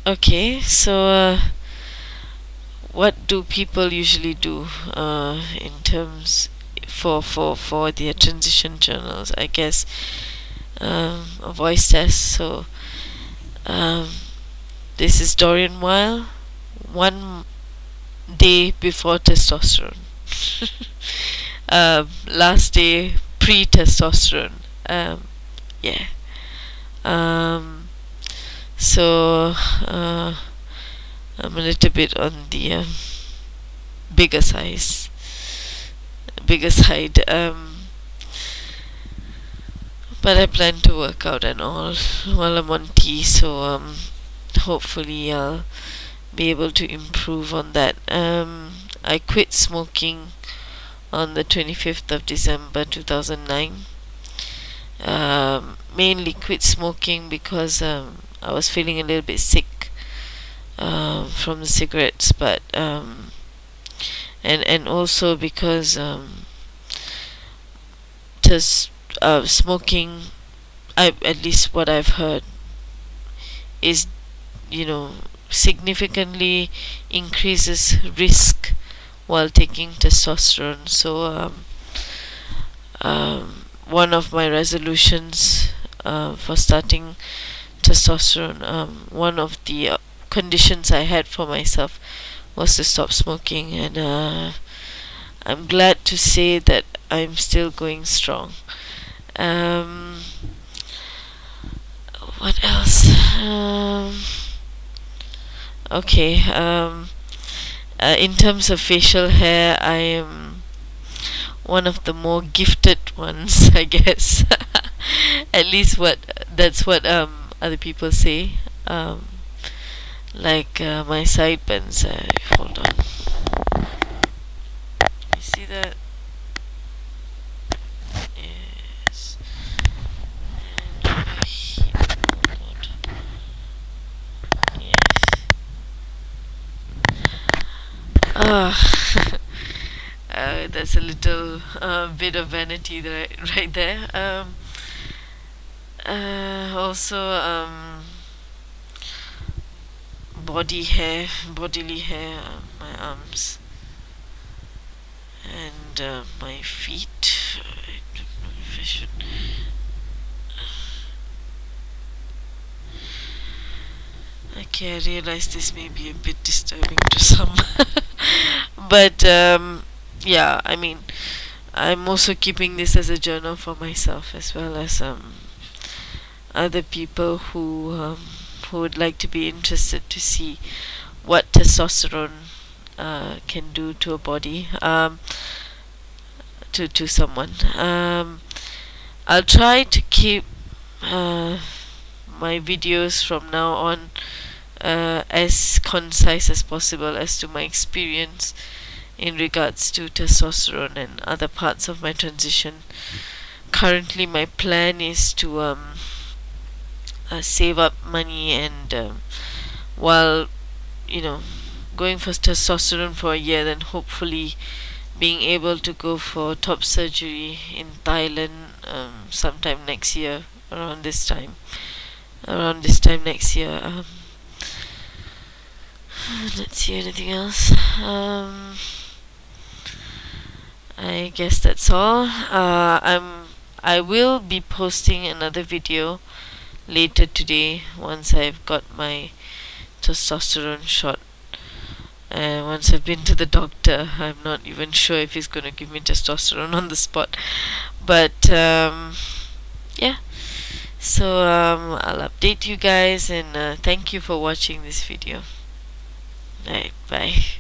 Okay, so what do people usually do in terms for their transition journals? I guess a voice test. So um, this is Dorian Weil. One day before testosterone. Last day pre-testosterone. Yeah. Um, so I'm a little bit on the bigger size, bigger side. But I plan to work out and all while I'm on tea. So hopefully I'll be able to improve on that. I quit smoking on the 25th of December 2009. Mainly quit smoking because I was feeling a little bit sick from the cigarettes, but and also because just smoking, at least what I've heard, is, significantly increases risk while taking testosterone. So one of my resolutions for starting testosterone, one of the conditions I had for myself was to stop smoking, and I'm glad to say that I'm still going strong. What else? Okay. In terms of facial hair, I am one of the more gifted ones, I guess. At least that's what other people say. Like my sideburns. Hold on. You see that? Yes. And over here. Hold on. Yes. That's a little bit of vanity right there. Also, bodily hair, my arms and my feet. I don't know if I should. Okay, I realize this may be a bit disturbing to some, but yeah, I mean, I'm also keeping this as a journal for myself, as well as other people who would like to be interested to see what testosterone can do to a body, to someone. I'll try to keep my videos from now on as concise as possible as to my experience in regards to testosterone and other parts of my transition. Currently, my plan is to save up money, and while going for testosterone for a year, then hopefully being able to go for top surgery in Thailand sometime next year, around this time next year. Let's see, anything else. I guess that's all. I will be posting another video later today once I've got my testosterone shot, and once I've been to the doctor. I'm not even sure if he's gonna give me testosterone on the spot, but yeah. So I'll update you guys, and thank you for watching this video. Alright, bye.